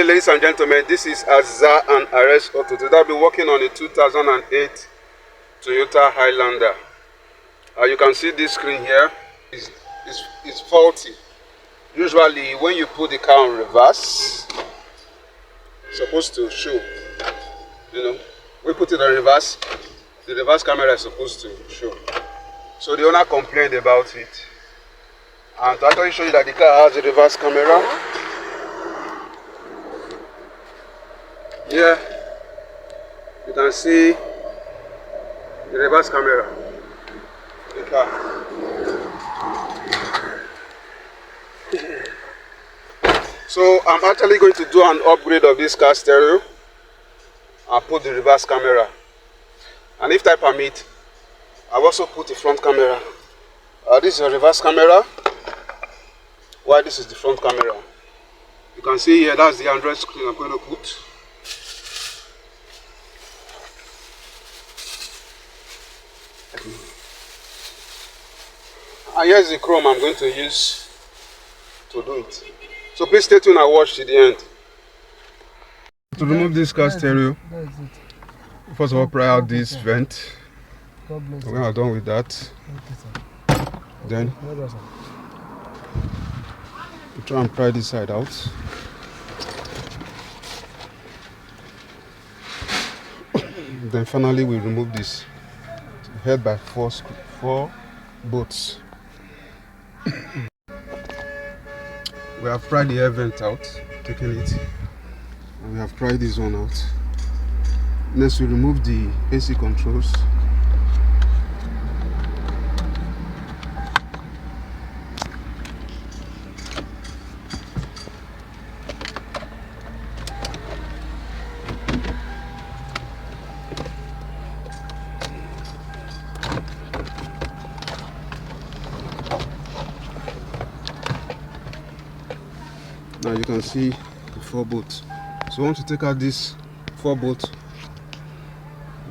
morning, ladies and gentlemen. This is Azza and Ares Auto. Today I'll be working on a 2008 Toyota Highlander. You can see this screen here is faulty. Usually when you put the car on reverse, it's supposed to show. We put it on reverse, the reverse camera is supposed to show. So the owner complained about it. And to actually show you that the car has a reverse camera, here you can see the reverse camera. The car. So I'm actually going to do an upgrade of this car stereo and put the reverse camera. And if I permit, I've also put the front camera. This is a reverse camera, while this is the front camera. You can see here, that's the Android screen I'm going to put. And here's the chrome I'm going to use to do it. So please stay tuned and watch to the end. To remove this car stereo, first of all, pry out this vent. When I'm done with that, then we try and pry this side out. Then finally we remove this, held by four bolts. We have pried the air vent out, taken it, and we have pried this one out. Next we remove the AC controls. Now you can see the 4 bolts. So once you take out this 4 bolts,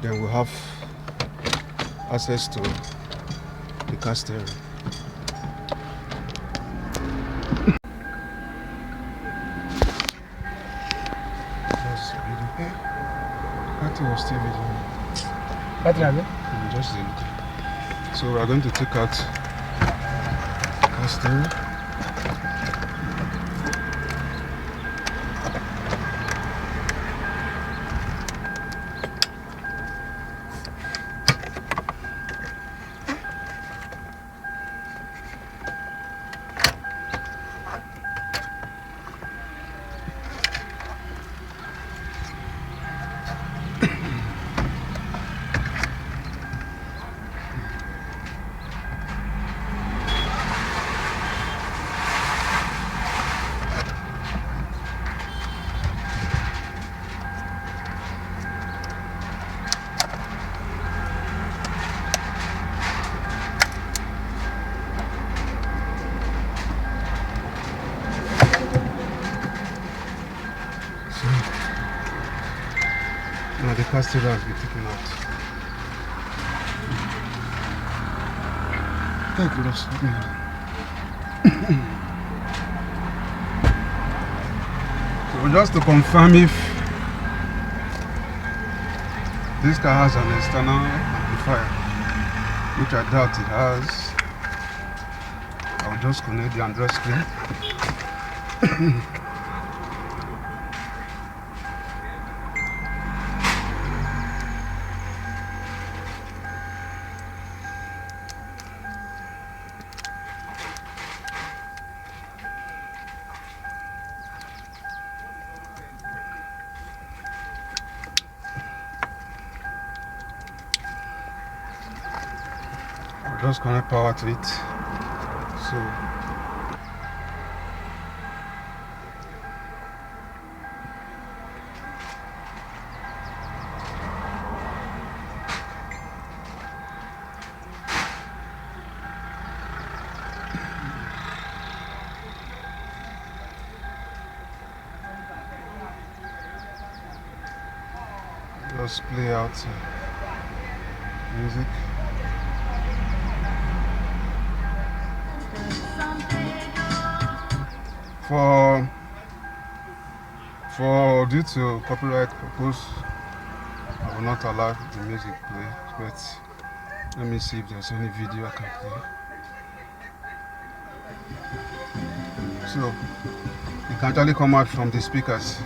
then we'll have access to the car stereo. Battery was still video. Battery? Just a little. So we are going to take out the car stereo. Now the car stereo has been taken out. Thank you, so just to confirm if this car has an external amplifier, which I doubt it has, I'll just connect the Android screen. I'll just connect power to it. So just play out music. For due to copyright purpose, I will not allow the music play, but let me see if there's any video I can play. So it can actually come out from the speakers.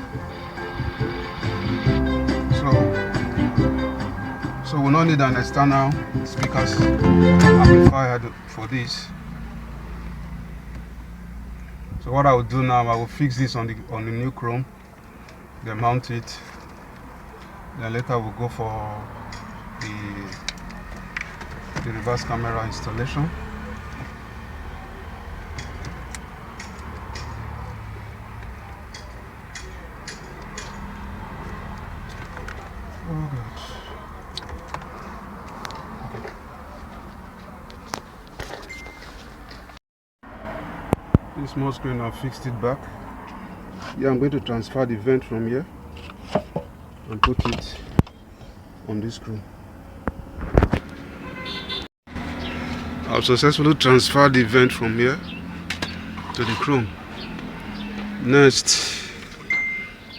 So we'll not need an external speakers amplifier for this. So what I will do now, I will fix this on the new Chrome, then mount it. Then later we'll go for the reverse camera installation. Oh gosh. This small screen, I've fixed it back. Yeah, I'm going to transfer the vent from here and put it on this screw. I've successfully transferred the vent from here to the chrome. Next,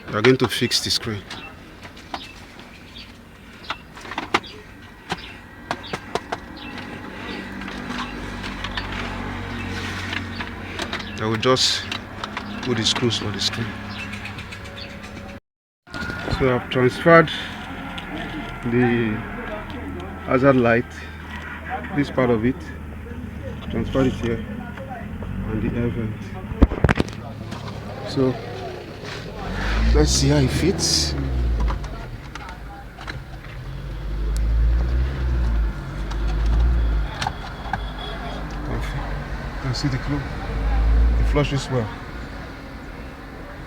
we are going to fix the screen. I will just put the screws for the screen. So I've transferred the hazard light, this part of it, transferred it here, and the air vent. So let's see how it fits. You can see the clue. It flushes well.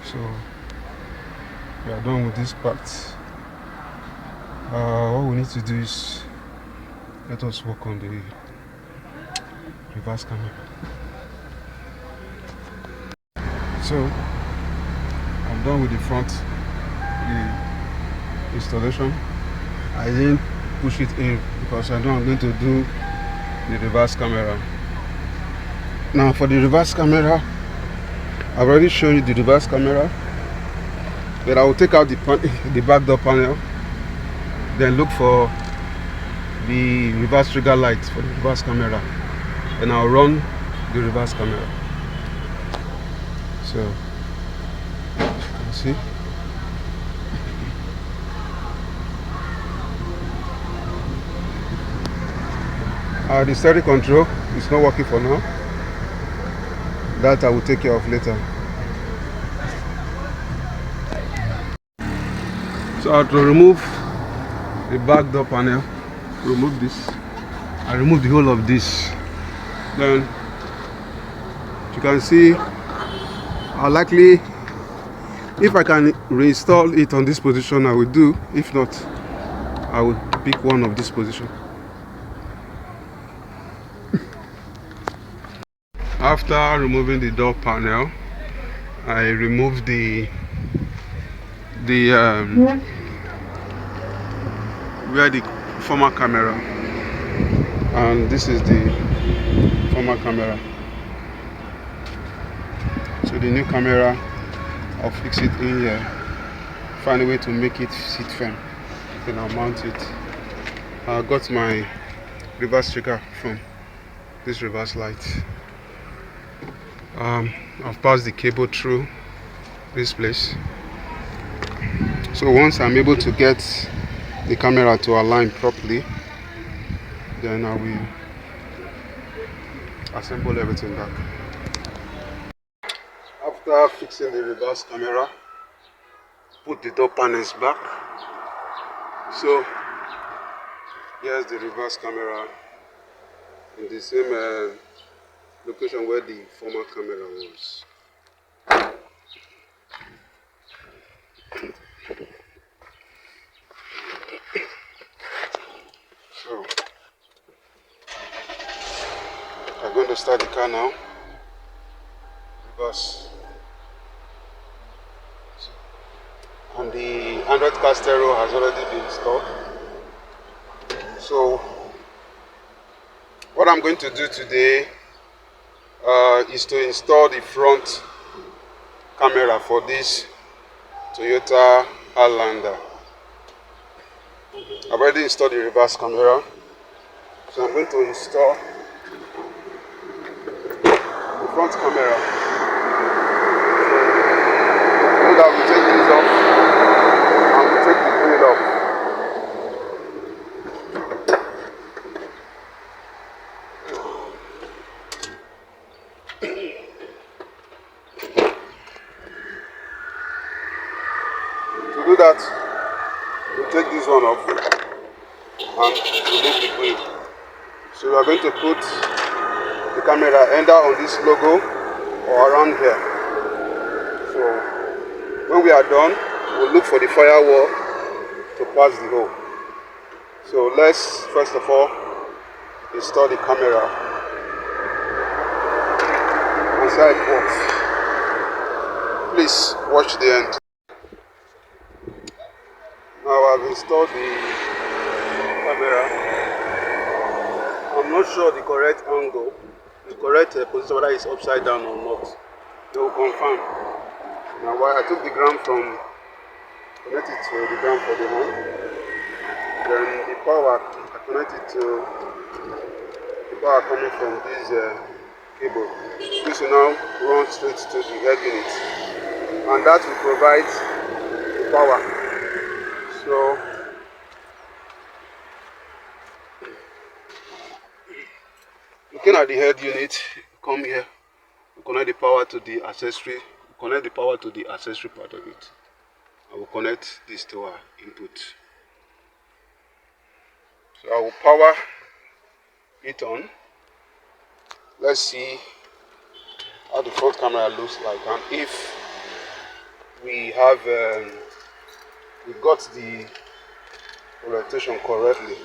So we are done with this part. What we need to do is let us work on the reverse camera. So I'm done with the front, the installation. I didn't push it in because I know I'm going to do the reverse camera. Now for the reverse camera, I've already shown you the reverse camera, but I will take out the back door panel, then look for the reverse trigger light for the reverse camera, and I'll run the reverse camera. So you see, the steering control is not working for now. That I will take care of later. So I have to remove the back door panel, remove this, I remove the whole of this. Then you can see I'll likely, if I can reinstall it on this position, I will do. If not, I will pick one of this position. After removing the door panel, I removed where the former camera, and this is the former camera. So the new camera, I'll fix it in here, find a way to make it sit firm, then I'll mount it. I got my reverse trigger from this reverse light. I've passed the cable through this place. So once I'm able to get the camera to align properly, then I will assemble everything back. After fixing the reverse camera, put the door panels back. So here's the reverse camera in the same location where the former camera was. So I'm going to start the car now. Reverse. And the Android car stereo has already been installed. So what I'm going to do today is to install the front camera for this Toyota Highlander. I've already installed the reverse camera, so I'm going to install the front camera. So that we take these off and we take the grill off. To do that, we take this one off and remove the grill. So we are going to put the camera either on this logo or around here. So when we are done, we'll look for the firewall to pass the hole. So let's first of all install the camera and see how it works. Please watch the end. Now I've installed the camera. I'm not sure the correct angle, the correct position, whether it's upside down or not. They will confirm. Now while I took the ground from, connected to the ground for the home, then the power I connected to the power coming from this cable. This will now run straight to the head unit, and that will provide the power. So looking at the head unit, come here, we connect the power to the accessory, connect the power to the accessory part of it. I will connect this to our input. So I will power it on. Let's see how the front camera looks like, and if we have we got the orientation correctly.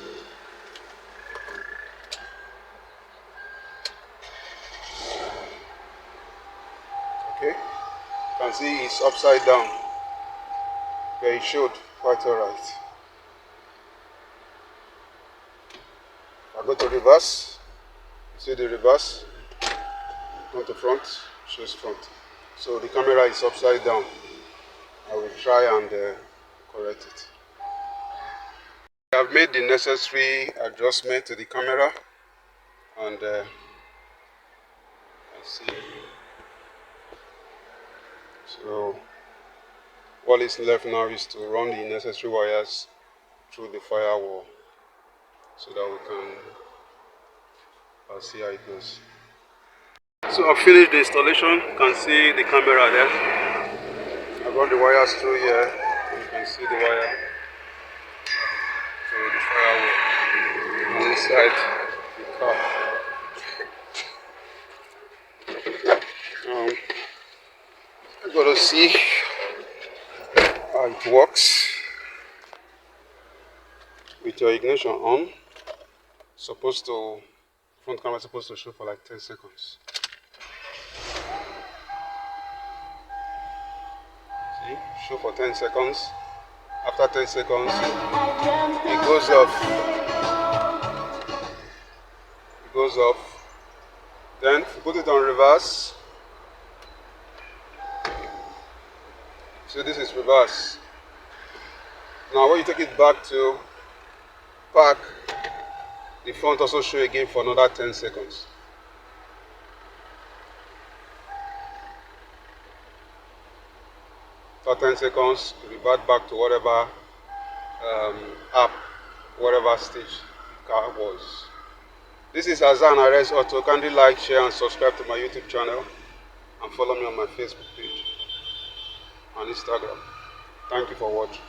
Okay, you can see it's upside down, but it showed quite alright. I go to reverse, see the reverse, front to front, shows front. So the camera is upside down. I will try and correct it. I have made the necessary adjustment to the camera, and let's see. So what is left now is to run the necessary wires through the firewall so that we can see how it goes. So I've finished the installation. You can see the camera there. I've run the wires through here. You can see the wire to the firewall and inside the car. I'm going to see how it works. With your ignition on, front camera is supposed to show for like 10 seconds. See, show for 10 seconds. After 10 seconds, it goes off. It goes off. Then if you put it on reverse, so this is reverse. Now when you take it back to park, the front also show again for another 10 seconds. After 10 seconds, revert back to whatever app, whatever stage the car was. This is Azan RS Auto. Kindly like, share and subscribe to my YouTube channel, and follow me on my Facebook page and Instagram. Thank you for watching.